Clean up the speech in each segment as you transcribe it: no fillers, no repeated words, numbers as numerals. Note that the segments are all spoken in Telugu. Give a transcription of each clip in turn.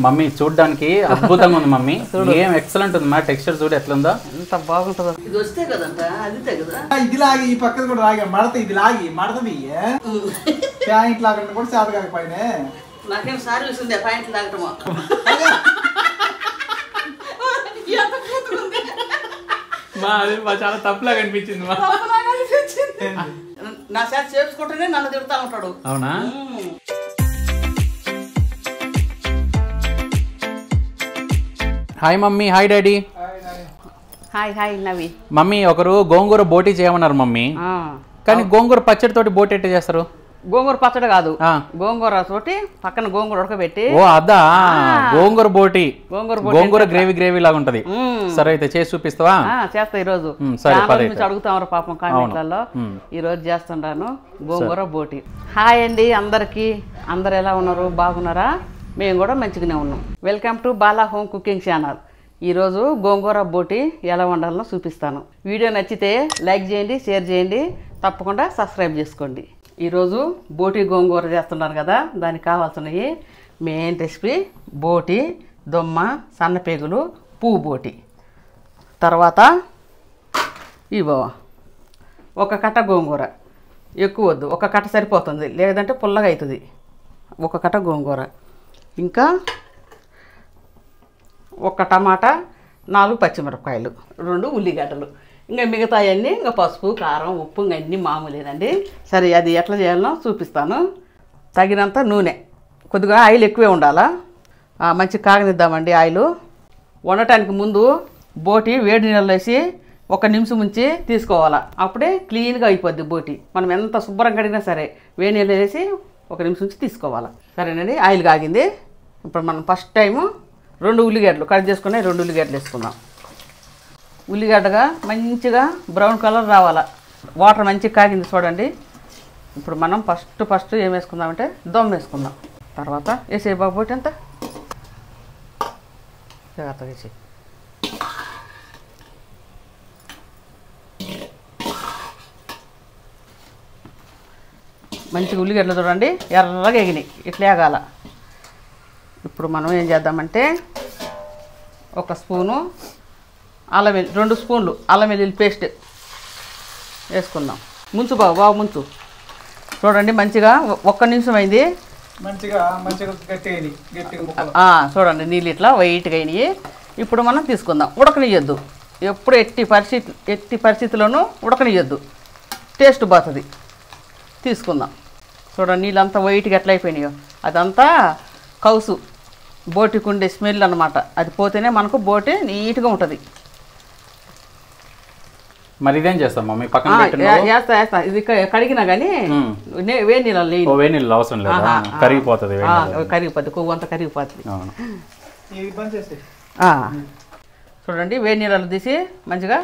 మమ్మీ చూడడానికి అద్భుతంగా ఉంది మమ్మీ. ఏం ఎక్సలెంట్ ఉంది మా టెక్స్చర్ చూడు ఎట్లుందో. ఎంత బాగుంటుందో. ఇది వస్తే కదంట అదితే కదా. ఇది లాగి ఈ పక్కన కూడా రాగా మడత ఇది లాగి మడతది ప్యాంట్ లాగడం కూడా చేత కాకపోయినా నాకేం సర్వీస్ ఉంది ప్యాంట్ లాగటమో. మా చాలా తప్పులాగా అనిపించింది మా. నా చేత చేసుకుంటేనే నన్ను తిడతా ఉంటాడు. అవునా? Hi mummy. Hi daddy. Hi hi Navi. Mummy ఒకరు గోంగూర బోటీ చేయమన్నారు మమ్మీ. కానీ గోంగూర పచ్చడి తోటి బోటీ ఎట్లా చేస్తారు? గోంగూర పచ్చడి కాదు, గోంగూర తోటి పక్కన గోంగూర ఉడకబెట్టి. ఓ అదా గోంగూర బోటీ. గోంగూర గ్రేవీ గ్రేవీ లాగా ఉంటది. సరే అయితే చేసి చూపిస్తావా? చేస్తా ఈ రోజు. అడుగుతామరు పాపం కామెంట్లలో. ఈ రోజు చేస్తుంటాను గోంగూర బోటీ. హాయ్ అండి అందరికి. అందరు ఎలా ఉన్నారు? బాగున్నారా? మేము కూడా మంచిగానే ఉన్నాం. Welcome to Bala home cooking channel. ఈరోజు గోంగూర బోటీ ఎలా వండాలో చూపిస్తాను. వీడియో నచ్చితే లైక్ చేయండి, షేర్ చేయండి, తప్పకుండా సబ్స్క్రైబ్ చేసుకోండి. ఈరోజు బోటీ గోంగూర చేస్తున్నాను కదా, దానికి కావాల్సినవి మెయిన్ రెసిపీ బోటీ, దొమ్మ, సన్నపేగులు, పువ్వు బోటీ. తర్వాత ఇవో ఒక కట్ట గోంగూర. ఎక్కువ వద్దు, ఒక కట్ట సరిపోతుంది, లేదంటే పుల్లగా అవుతుంది. ఒక కట్ట గోంగూర, ఇంకా ఒక టమాటా, 4 పచ్చిమిరపకాయలు, 2 ఉల్లిగడ్డలు, ఇంకా మిగతాయన్నీ ఇంకా పసుపు, కారం, ఉప్పు ఇంకా అన్నీ మామూలేనండి. సరే అది ఎట్లా చేయాలో చూపిస్తాను. తగినంత నూనె, కొద్దిగా ఆయిల్ ఎక్కువే ఉండాలా. మంచి కాగనిద్దామండి ఆయిల్. వండటానికి ముందు బోటి వేడి నీళ్ళలో వేసి 1 నిమిషం ఉంచి తీసుకోవాలా. అప్పుడే క్లీన్గా అయిపోద్ది బోటి. మనం ఎంత శుభ్రంగా కడిగినా సరే వేడి నీళ్ళు వేసి 1 నిమిషం ఉంచి తీసుకోవాలా. సరేనండి, ఆయిల్ కాగింది. ఇప్పుడు మనం ఫస్ట్ టైము 2 ఉల్లిగడ్డలు కట్ చేసుకుని 2 ఉల్లిగడ్డలు వేసుకుందాం. ఉల్లిగడ్డగా మంచిగా బ్రౌన్ కలర్ రావాలా. వాటర్ మంచిగా కాగింది చూడండి. ఇప్పుడు మనం ఫస్ట్ ఏం వేసుకుందామంటే దమ్ వేసుకుందాం. తర్వాత వేసే బాబోటి అంతా జాగ్రత్తగా వేసి మంచిగా ఉల్లిగడ్డలు చూడండి ఎర్రగా ఎగినాయి, ఇట్లా వేగాల. ఇప్పుడు మనం ఏం చేద్దామంటే 1 స్పూను అల్లం, 2 స్పూన్లు అల్లం వెల్లుల్లి పేస్ట్ వేసుకుందాం. ముంచు బాబు ముంచు. చూడండి మంచిగా 1 నిమిషం అయింది. మంచిగా చూడండి నీళ్ళు ఇట్లా వైట్గా అయినాయి. ఇప్పుడు మనం తీసుకుందాం. ఉడకనియొద్దు, ఎప్పుడు ఎట్టి పరిస్థితుల్లోనూ ఉడకనియొద్దు, టేస్ట్ పోతుంది. తీసుకుందాం. చూడండి నీళ్ళంతా వైట్గా ఎట్లా అయిపోయినాయో, అదంతా కౌసు బోటికి ఉండే స్మెల్ అన్నమాట. అది పోతేనే మనకు బోటి నీట్గా ఉంటుంది. మరి ఇదేం చేస్తాం మమ్మీ? పక్కన వేస్తా ఇది కడిగినా కానీ వేడి నీళ్ళు అవసరం లేదు, కరిగిపోతుంది. కొవ్వు అంతా కరిగిపోతుంది. చూడండి వేడి నీళ్ళు తీసి మంచిగా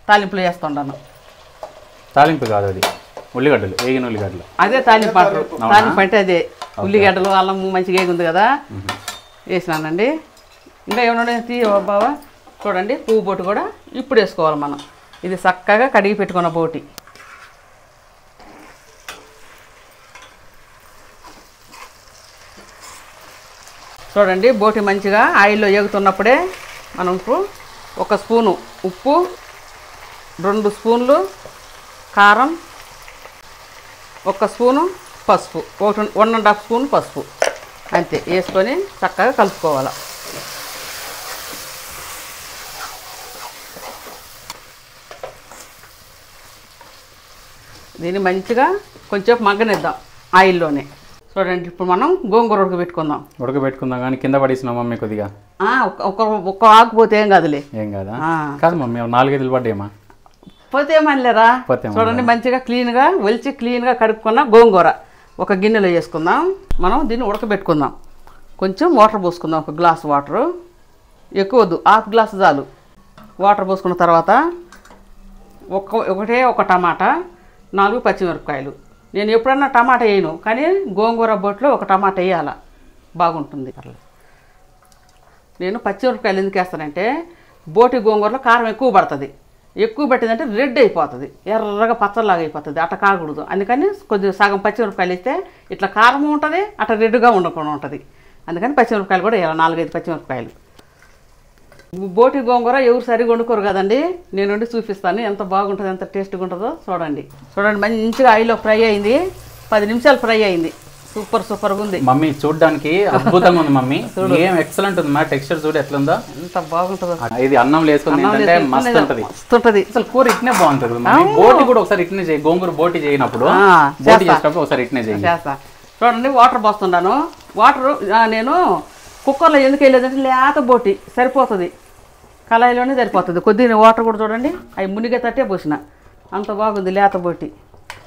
తాలింపులు వేస్తుంటాను. తాలింపు కాదు అది, ఉల్లిగడ్డలు, వేగిన ఉల్లిగడ్డలు. అదే తాలింపు అంటారు. తాలింపు అంటే అదే ఉల్లిగడ్డలు, అల్లం మంచిగా వేగింది కదా, వేసినానండి. ఇంకా ఏమన్నా బాబా చూడండి పువ్వు బోటి కూడా ఇప్పుడు వేసుకోవాలి మనం. ఇది చక్కగా కడిగి పెట్టుకున్న బోటి. చూడండి బోటి మంచిగా ఆయిల్లో ఎగుతున్నప్పుడే మనం ఇప్పుడు 1 స్పూను ఉప్పు, 2 స్పూన్లు కారం, 1 స్పూను పసుపు, 1.5 స్పూన్ పసుపు అంతే వేసుకొని చక్కగా కలుపుకోవాలి. దీన్ని మంచిగా కొంచెం మగ్గనిద్దాం ఆయిల్లోనే. చూడండి ఇప్పుడు మనం గోంగూర ఉడకబెట్టుకుందాం. కానీ కింద పడేసినా మమ్మీ కొద్దిగా. ఒక్క ఆకుపోతే ఏం కాదులే. ఏం కాదా? కాదు మమ్మీ 4-5 పడ్డాయమ్మా. పోతే ఏమనలేరా? చూడండి మంచిగా క్లీన్గా ఒలిచి క్లీన్గా కడుక్కున్న గోంగూర 1 గిన్నెలో వేసుకుందాం. మనం దీన్ని ఉడకబెట్టుకుందాం. కొంచెం వాటర్ పోసుకుందాం, 1 గ్లాస్ వాటరు. ఎక్కువ వద్దు, 1/2 గ్లాసు చాలు. వాటర్ పోసుకున్న తర్వాత ఒక టమాటా, 4 పచ్చిమిరపకాయలు. నేను ఎప్పుడన్నా టమాటా వేయను, కానీ గోంగూర బోట్లో 1 టమాటా వేయాల, బాగుంటుంది. నేను పచ్చిమిరపకాయలు ఎందుకు వేస్తానంటే బోటి గోంగూరలో కారం ఎక్కువ పడుతుంది. ఎక్కువ పెట్టిందంటే రెడ్ అయిపోతుంది, ఎర్రగా పచ్చలాగా అయిపోతుంది. అట్లా కాకూడదు. అందుకని కొద్దిగా సగం పచ్చిమిరపకాయలు వేస్తే ఇట్లా కారం ఉంటుంది, అట్లా రెడ్గా ఉండకుండా ఉంటుంది. అందుకని పచ్చిమిరపకాయలు కూడా వేయాలి, 4-5 పచ్చిమిరపకాయలు. బోటి గోంగూర ఎవరు సరిగా వండుకోరు కదండి, నేను వండి చూపిస్తాను ఎంత బాగుంటుందో, ఎంత టేస్ట్గా ఉంటుందో. చూడండి మంచిగా ఆయిల్లో ఫ్రై అయింది, 10 నిమిషాలు ఫ్రై అయింది. సూపర్గా ఉంది మమ్మీ, చూడడానికి అద్భుతంగా ఉంది మమ్మీ. ఏం ఎక్సలెంట్ ఉంది మా టెక్స్చర్, చూడు ఎట్లుందో, ఎంత బాగుంటుందో. ఇది అన్నం వేసుకుని ఏంటంటే మస్తు ఉంటది. అసలు కూర ఇట్నే బాగుంటుంది మమ్మీ. బోటి కూడా ఒకసారి ఇట్నే చేయి, గోంగూర బోటి చేయనప్పుడు బోటి చేసినప్పుడు ఒకసారి ఇట్నే చేయి. చూడండి వాటర్ పోస్తున్నాను. వాటర్ నేను కుక్కర్లో ఎందుకు వేయలేదంటే లేత బోటి సరిపోతుంది, కళాయిలోనే సరిపోతుంది. కొద్దిగా వాటర్ కూడా చూడండి అవి మునిగే తట్టే పోసిన, అంత బాగుంది లేత బోటి.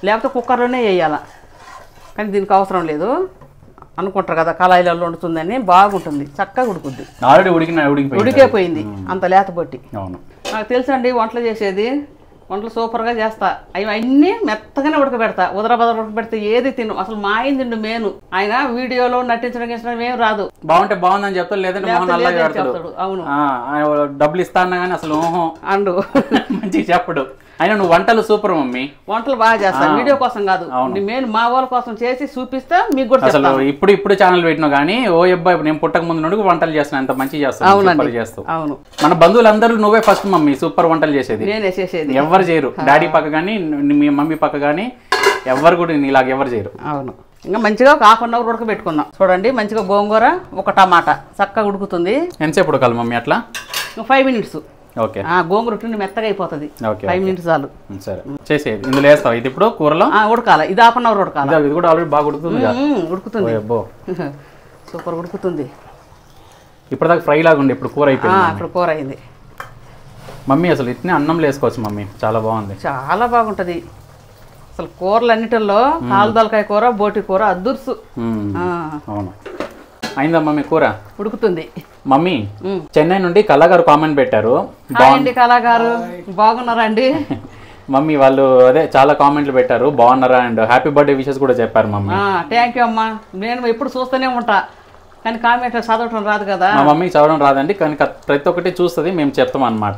లేకపోతే కుక్కర్లోనే వేయాల, కానీ దీనికి అవసరం లేదు అనుకుంటారు కదా, కళాయిలలో వండుతుందని. బాగుంటుంది, చక్కగా ఉడుకుద్ది. ఆల్రెడీ ఉడికేపోయింది అంత లేత బోటి. అవును, నాకు తెలుసండి వంటలు చేసేది, వంటలు సూపర్గా చేస్తా. అవి అన్నీ మెత్తగానే ఉడకబెడతా, ఉదరబదర ఉడకబెడితే ఏది తిను. అసలు మా ఆయన తిండు మేను, ఆయన వీడియోలో నటించడం ఏం రాదు. బాగుంటే బాగుందని చెప్తాడు, లేదంటే చెప్తాడు. అవును, డబ్బులు ఇస్తా అన్నా కానీ అసలు అండు మంచిగా చెప్పడు. అయినా నువ్వు వంటలు సూపర్ మమ్మీ, వంటలు బాగా చేస్తా. వీడియో కోసం కాదు, నేను మా వాళ్ళ కోసం చేసి చూపిస్తా మీకు కూడా. అసలు ఇప్పుడు ఛానల్ పెట్టినావు కానీ ఓ అబ్బాయి నేను పుట్టక ముందు నుండి వంటలు చేస్తాను, ఎంత మంచిగా చేస్తాను. అవును, మన బంధువులందరూ నువ్వే ఫస్ట్ మమ్మీ సూపర్ వంటలు చేసేది. నేనే చేసేది, ఎవరు చేయరు. డాడీ పక్క కానీ మీ మమ్మీ పక్క కానీ ఎవరు కూడా నీలాగ ఎవరు చేయరు. అవును, ఇంకా మంచిగా ఒక 1/2 అవర్ ఉడకబెట్టుకుందాం. చూడండి మంచిగా గోంగూర, ఒక టమాటా చక్కగా ఉడుకుతుంది. ఎంతసేపు ఉడకాలి మమ్మీ అట్లా? 5 మినిట్స్. ఓకే, గోంగూర టుండి మెత్తగా అయిపోతుంది. 5 మినిట్స్ చాలు. సరే చేసేది. ఇందులో వేస్తావు ఇది ఇప్పుడు కూరలో? ఉడకాలి, ఇది 1/2 అవర్ ఉడకాలి. ఇది కూడా ఆల్రెడీ బాగా ఉడుకుతుంది. సూపర్ ఉడుకుతుంది. ఇప్పటిదాకా ఫ్రై లాగా ఉండి ఇప్పుడు కూర అయిపోయింది. ఇప్పుడు కూర అయింది మమ్మీ. అసలు ఇట్నే అన్నం వేసుకోవచ్చు మమ్మీ, చాలా బాగుంది, చాలా బాగుంటది. అసలు కూరలు అన్నిటిలో ఆలుదలకాయ కూర, బోటి కూర అద్దుర్సు. అవును, అయిందా మమ్మీ కూర? ఉడుకుతుంది. మమ్మీ, చెన్నై నుండి కళాగారు కామెంట్ పెట్టారు. కళాగారు బాగున్నారా అండి? మమ్మీ వాళ్ళు అదే చాలా కామెంట్లు పెట్టారు, బాగున్నారా అండ్ హ్యాపీ బర్త్డే విషెస్ కూడా చెప్పారు మమ్మీ. థ్యాంక్ యూ అమ్మా. నేను ఎప్పుడు చూస్తూనే ఉంటా, కానీ కామెంట్ చదవటం రాదు కదా. మా మమ్మీ చదవడం రాదండి, కానీ ప్రతి ఒక్కటి చూస్తుంది, మేము చెప్తాం అనమాట.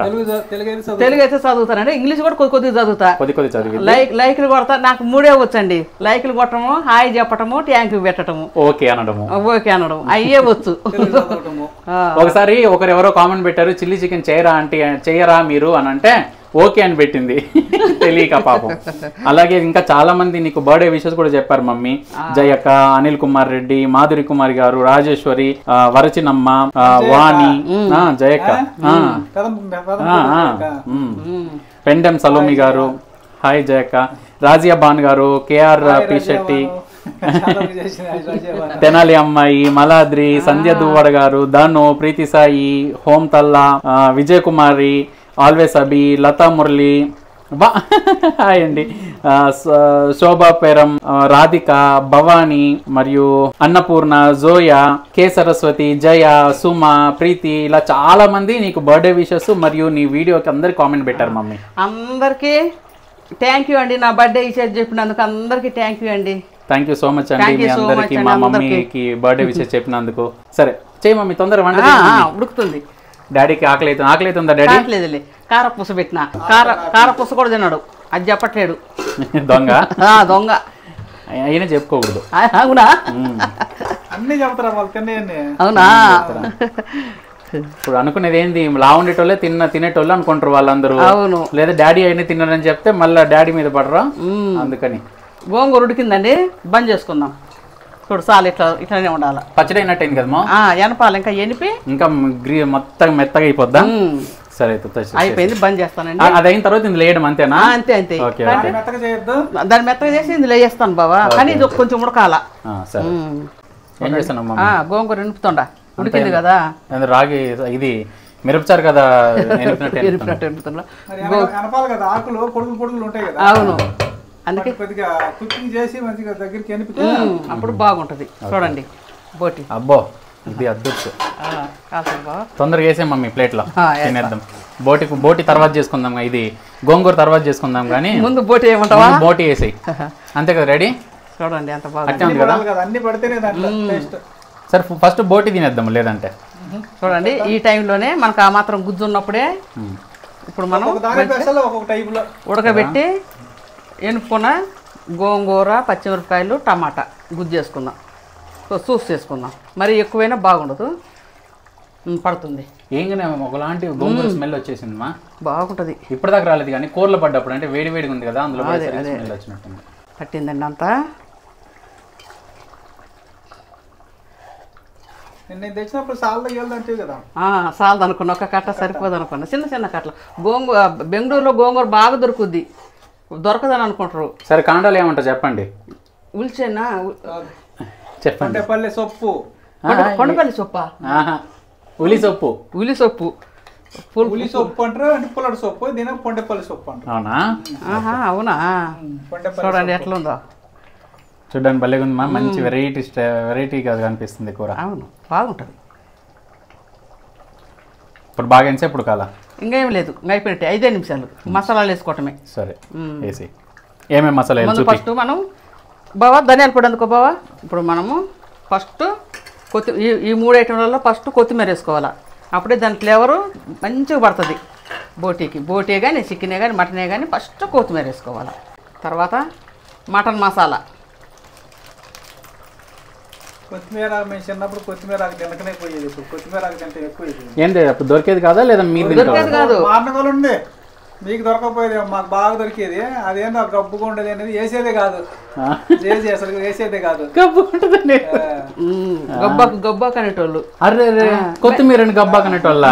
తెలుగు అయితే చదువుతానండి, ఇంగ్లీష్ కూడా కొద్ది చదువుతా. కొద్ది చదివి లైక్లు కొడతా. నాకు 3 వచ్చండి, లైక్లు కొట్టము, హాయ్ చెప్పటము, థ్యాంక్ యూ పెట్టడము, ఓకే అనడము అయ్యే వచ్చు. ఒకసారి ఎవరో కామెంట్ పెట్టారు, చిల్లీ చికెన్ చేయరా మీరు అని అంటే ఓకే అని పెట్టింది, తెలియక పాపం. అలాగే ఇంకా చాలా మంది నీకు బర్త్డే విషెస్ కూడా చెప్పారు మమ్మీ. జయక్క, అనిల్ కుమార్ రెడ్డి, మాధురి కుమార్ గారు, రాజేశ్వరి, వరచినమ్మ, వాణి, జయక్క, పెండెం సలోమి గారు, హాయ్ జయక్క, రాజియా బాన్ గారు, కేఆర్ పి శెట్టి, తెనాలి అమ్మాయి, మలాద్రి, సంధ్య దువ్వడ గారు, ధను, ప్రీతి సాయి, హోమ్ తల్లా, విజయ్ కుమారి, ఆల్వేస్ అబి, లతా మురళి, హాయ్ అండి, శోభా పేరం, రాధిక, భవాని, మరియు అన్నపూర్ణ, జోయా, కే సరస్వతి, జయ, సుమ, ప్రీతి, ఇలా చాలా మంది నీకు బర్త్డే విషెస్ మరియు నీ వీడియోకి అందరికి కామెంట్ పెట్టారు మమ్మీ. అందరికీ థ్యాంక్ యూ అండి, నా బర్త్డే విషెస్ చెప్పినందుకు అందరికీ థ్యాంక్ యూ అండి. థ్యాంక్ యూ సో మచ్ అండి మీ అందరికి, మా మమ్మీకి బర్త్డే విషెస్ చెప్పినందుకు. సరే చేయి మమ్మీ, తొందరగా వంట ఉడుకుతుంది. డాడీకి ఆకలి అవుతుందా డాడీ? లేదు, కారపూస పెట్టిన, కారపూస కూడా తిన్నాడు, అది చెప్పట్లేడు. దొంగ దొంగ అయినా చెప్పుకోకూడదు. అవునా? అన్ని చెప్తారా వాళ్ళు తిన్నాయన్ని? అవునా? ఇప్పుడు అనుకునేది ఏంది, లా ఉండేటోళ్ళే తినేటోళ్ళు అనుకుంటారు వాళ్ళందరూ. అవును, లేదా డాడీ అయినా తిన్నారని చెప్తే మళ్ళీ డాడీ మీద పడరా, అందుకని. గోంగూర ఉడికిందండి, బంద్ చేసుకుందాం. చూడు చాలు, ఇట్లానే ఉండాలి. పచ్చడి అయినట్టయింది కదమ్మా? ఎనపాలి, ఇంకా ఎనిపి ఇంకా మొత్తం మెత్తగా అయిపోద్దా? సరే అయిపోయింది, బంద్ చేస్తానండి. అది అయిన తర్వాత ఇందులో వేయడం అంతేనా? అంతే. దాన్ని మెత్తగా చేసి ఇందులో వేస్తాను బాబా, కానీ ఇది కొంచెం ఉడకాల. ఏం చేస్తాను? గోంగూర ఎనుపుతుండా, ఉడికింది కదా. రాగి ఇది మిరపచారు కదా, అవును, అందుకే అప్పుడు బాగుంటది. చూడండి బోటి, అబ్బో ఇది అద్భుతం. తొందరగా వేసే మమ్మీ ప్లేట్లో తినేద్దాం. బోటి తర్వాత చేసుకుందాం, ఇది గోంగూర తర్వాత చేసుకుందాం, కానీ ముందు బోటి ఏమంటావా? బోటి వేసి అంతే కదా. రెడీ? చూడండి ఎంత బాగా. సరే ఫస్ట్ బోటి తినేద్దాం, లేదంటే చూడండి ఈ టైంలోనే మనకు ఆ మాత్రం గుజ్జు ఉన్నప్పుడే ఇప్పుడు మనం ఉడకబెట్టి ఎనుపుకున్న గోంగూర, పచ్చిమిరపకాయలు, టమాటా గుజ్జు చేసుకుందాం. చూసి చేసుకుందాం. మరి ఎక్కువైనా బాగుండదు, పడుతుంది. ఏంగానే ఒకలాంటి గోంగూర స్మెల్ వచ్చేసింది మా. బాగుంటుంది. ఇప్పటిదాకా రాలేదు కానీ కూరలో పడ్డప్పుడు అంటే వేడి వేడిగా ఉంది కదా, అందులో స్మెల్ వచ్చినట్టుంది. పట్టిందండి అంతా. నేను తెచ్చినప్పుడు సాల్దాకి వెళ్దంటే కదా. సాలదు అనుకున్నా, ఒక కట్ట సరిపోదు అనుకున్నా. చిన్న చిన్న కట్టలు. గోంగూర బెంగళూరులో గోంగూర బాగా దొరుకుద్ది, దొరకదని అనుకుంటారు. సరే కాండాలు ఏమంటారు చెప్పండి. ఉల్చేనా చెప్పండి. కొండపల్లి సొప్పు. కొండపల్లి సొప్ప, ఉలి సొప్పు. ఉలి సొప్పు, ఉలి సొప్పు అంటారు. అంటే పుల్లటి సొప్పు, దీని పొండపల్లి సొప్పు అంటారు. అవునా? అవునా? పొండపల్లి చూడండి ఎట్లా ఉందో. చూడడానికి భలేగా ఉంది మా. మంచి వెరైటీగా కనిపిస్తుంది కూర. అవును, బాగుంటుంది. ఇప్పుడు బాగా ఎంతసేపు ఉడకాలా? ఇంకేం లేదు, అయిపోయినట్టే. 5 నిమిషాలు మసాలాలు వేసుకోవటమే. సరే వేసి ఏమేమి మసాలా ముందు ఫస్ట్ మనం బావా ధనియాల పొడి అందుకో బావా. ఇప్పుడు మనము ఫస్ట్ ఈ 3 ఐటెంలలో ఫస్ట్ కొత్తిమీర వేసుకోవాలా. అప్పుడే దాని ఫ్లేవరు మంచిగా పడుతుంది బోటీకి. బోటీ కానీ చికెనే కానీ మటనే కానీ ఫస్ట్ కొత్తిమీర వేసుకోవాలి. తర్వాత మటన్ మసాలా. కొత్తిమీర మేము చిన్నప్పుడు కొత్తిమీర తినకనే పోయేది. ఇప్పుడు కొత్తిమీర తింటే ఎక్కువ ఏంటి అప్పుడు దొరికేది కాదా లేదా మీరు? దొరికేది కాదు, మారణగోలు ఉంది. మీకు దొరకపోయేది, మాకు బాగా దొరికేది. అదేందో గబ్బుగా ఉండేది అనేది వేసేదే కాదు, చేసి అసలు వేసేదే కాదు. గబ్బాకు అనేటోళ్ళు. అరే కొత్తిమీర గబ్బాకు అనేటోళ్ళ.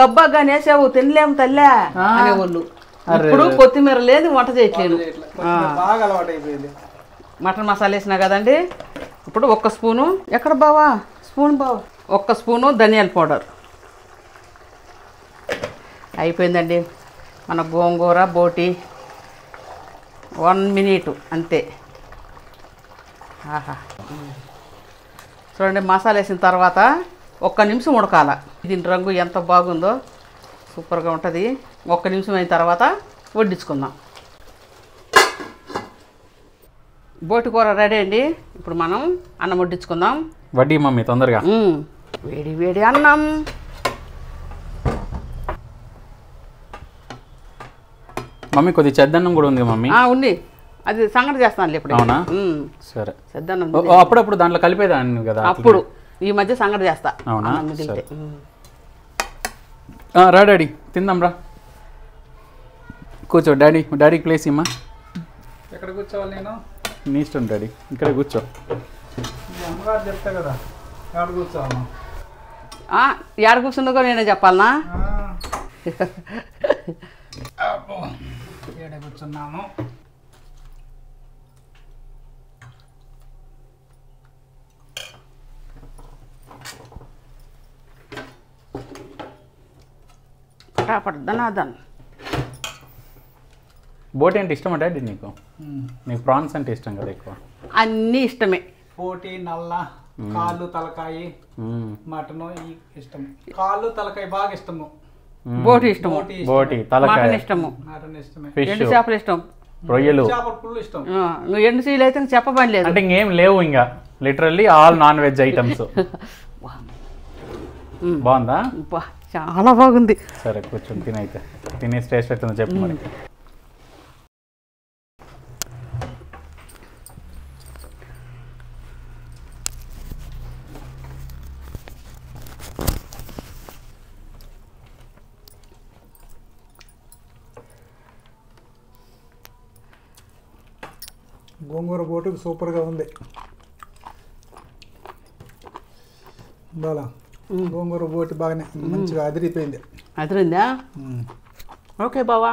గబ్బాకు కానీ వేసావు తినలేము తల్లే అనేవాళ్ళు. ఇప్పుడు కొత్తిమీర లేదు, వంట చేయట్లేదు. బాగా అలవాటు అయిపోయింది. మటన్ మసాలా వేసినా కదండి. ఇప్పుడు 1 స్పూను, ఎక్కడ బావా స్పూన్ బావా, 1 స్పూను ధనియాల పౌడర్ అయిపోయిందండి. మన గోంగూర బోటి 1 మినిట్ అంతే. ఆహా, చూడండి మసాలా వేసిన తర్వాత 1 నిమిషం ఉడకాల. దీని రంగు ఎంత బాగుందో, సూపర్గా ఉంటుంది. 1 నిమిషం అయిన తర్వాత వడ్డించుకుందాం. బోటి కూర రెడీ అండి. ఇప్పుడు మనం అన్నం వడ్డించుకుందాం. వడ్డీ మమ్మీ తొందరగా. వేడి వేడి అన్నం. మమ్మీ కొద్ది చెద్దన్నం కూడా ఉంది మమ్మీ. ఉంది, అది సంగటి చేస్తాను ఇప్పుడు. అవునా? సరే. చెద్దన్నం అప్పుడప్పుడు దాంట్లో కలిపేదాన్ని కదా. అప్పుడు ఈ మధ్య సంగటి చేస్తా. అవునా? రా డాడీ తిందాం రా. కూర్చో డాడీ. డాడీకి ప్లేస్ ఇమ్మా. ఎక్కడ కూర్చోవాలి నేను? నీ ఇష్టం డాడీ, ఇక్కడ కూర్చో. అమ్మగారు చెప్తా కదా ఎక్కడ కూర్చోవాలా. ఏడ కూర్చుందో నేనే చెప్పాలనా? ఏడ కూర్చున్నాము. పడ్డాను. బోటి అంటే ఇష్టమా డాడీ నీకు? నీకు ప్రాన్స్ అంటే ఇష్టం కదా ఎక్కువ? అన్నీ ఇష్టమే. బోటి, నల్ల, కాళ్ళు, తలకాయ, మటన్ ఇష్టం. కాళ్ళు తలకాయ బాగా ఇష్టము. బోటి ఇష్టము. బోటి తలకాయ మటన్ ఇష్టము. మటన్ ఇష్టమే. ఎండు చేపలు ఇష్టం. రొయ్యలు, చేపల పుల్లు ఇష్టం. నువ్వు ఎండు సీలు అయితే చెప్పబడి లేదు. అంటే ఇంకేం లేవు ఇంకా, literally all non veg items. బాగుందా? చాలా బాగుంది. సరే కూర్చొని తినైతే. తినేసి టేస్ట్ ఎట్టుందో చెప్పు మరి. గోంగూర బోటు సూపర్గా ఉంది. బాలా గోంగూర బోటి బాగానే మంచిగా అదిరిపోయింది. అదిరిందా? ఓకే బావా.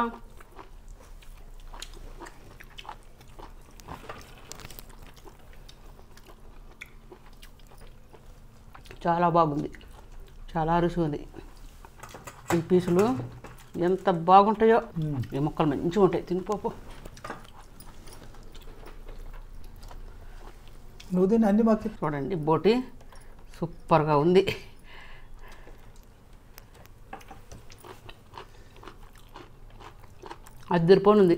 చాలా బాగుంది, చాలా రుచి ఉంది. ఈ పీసులు ఎంత బాగుంటాయో. ఈ ముక్కలు మంచిగా ఉంటాయి, తినిపోపు. నువ్వు తిని అన్ని మాకు చూడండి, బోటి సూపర్గా ఉంది. అద్దరిపోనుంది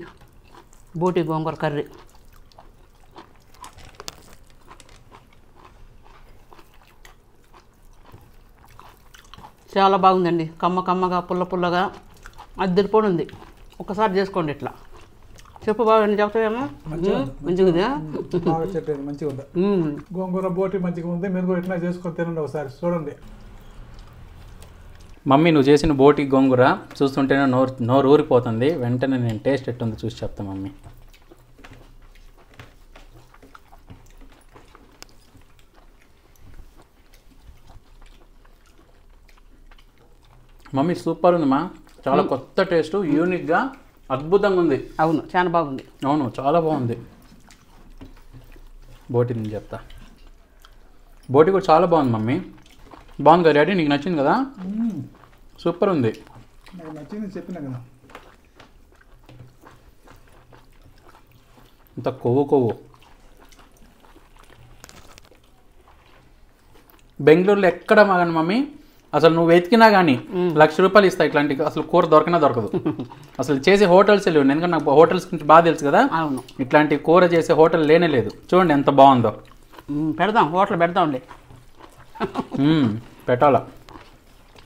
బోటి గోంగూర కర్రీ. చాలా బాగుందండి. కమ్మ కమ్మగా పుల్ల పుల్లగా అద్దరిపోనుంది. ఒకసారి చేసుకోండి ఇట్లా. చెప్పు బాబు ఎన్ని చెప్తావేమో మంచిగా బాగా చెప్పేది మంచిగా ఉందా గోంగూర బోటి మంచిగా ఉంది. మీరు కూడా ఇట్లా చేసుకొని తినండి ఒకసారి చూడండి. మమ్మీ నువ్వు చేసిన బోటి గోంగూర చూస్తుంటేనే నోరు ఊరిపోతుంది. వెంటనే నేను టేస్ట్ ఎట్టుందో చూసి చెప్తాను మమ్మీ. మమ్మీ సూపర్ ఉంది మా, చాలా కొత్త టేస్ట్, యూనిక్గా అద్భుతంగా ఉంది. అవును చాలా బాగుంది. అవును చాలా బాగుంది. బోటి నేను చెప్తా. బోటి కూడా చాలా బాగుంది మమ్మీ. బాగుంది కదా డాడీ, నీకు నచ్చింది కదా? సూపర్ ఉంది. నాకు నచ్చింది చెప్పినా కదా. ఇంత కొవ్వు బెంగళూరులో ఎక్కడ మాగండి మమ్మీ, అసలు నువ్వు వెతికినా కానీ ₹1,00,000 ఇస్తాయి ఇట్లాంటి అసలు కూర దొరకదు. అసలు చేసే హోటల్స్ లేవు. ఎందుకంటే నాకు హోటల్స్ గురించి బాగా తెలుసు కదా. అవును ఇట్లాంటి కూర చేసే హోటల్ లేనే లేదు. చూడండి ఎంత బాగుందో. పెడదాం, హోటల్ పెడదాంలే. పెట్టాలా,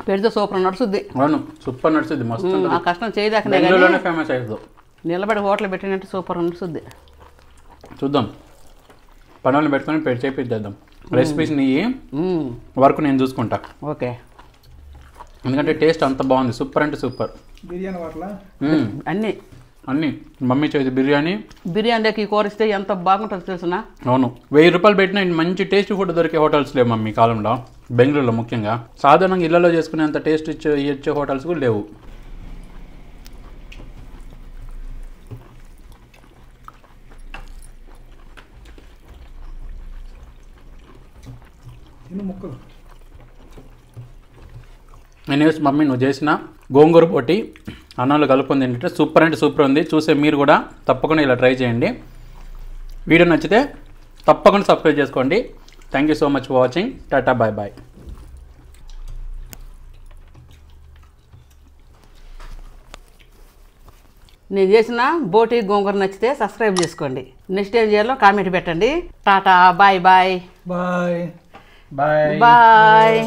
పెడితే సూపర్ నడుస్తుంది. అవును సూపర్ నడుస్తుంది, మస్తు. ఆ కష్టం చేయదాకనే బెంగళూరులోనే ఫేమస్ అవుతుంది. నిలబడి హోటల్ పెట్టినట్టు సూపర్ నడుస్తుంది. చూద్దాం, పనులను పెట్టుకొని చేపిద్దాం. రెసిపీస్ నీ వర్క్ నేను చూసుకుంటా. ఓకే, ఎందుకంటే టేస్ట్ అంత బాగుంది, సూపర్ అంటే సూపర్. బిర్యానీ వాట్ల అన్నీ మమ్మీ చేసి బిర్యానీకి కూర ఇస్తే ఎంత బాగుంటుందో తెలుసునా. అవును, ₹1000 పెట్టిన మంచి టేస్ట్ ఫుడ్ దొరికే హోటల్స్ లేవు మమ్మీ కాలంలో, బెంగళూరులో ముఖ్యంగా. సాధారణంగా ఇళ్లలో చేసుకునేంత టేస్ట్ ఇచ్చే హోటల్స్ కూడా లేవు. ముక్కలు ఎనీవేస్ మమ్మీ నువ్వు చేసిన గోంగూర పోటీ అన్నంలో కలుపుకుంది ఏంటంటే సూపర్ అంటే సూపర్ ఉంది. చూసే మీరు కూడా తప్పకుండా ఇలా ట్రై చేయండి. వీడియో నచ్చితే తప్పకుండా సబ్స్క్రైబ్ చేసుకోండి. Thank you so much for watching. Tata bye bye. నేను చేసిన బోటి గోంగూర నచ్చితే సబ్స్క్రైబ్ చేసుకోండి. నెక్స్ట్ ఏం చేయాలో కామెంట్ పెట్టండి. Tata bye bye bye bye bye.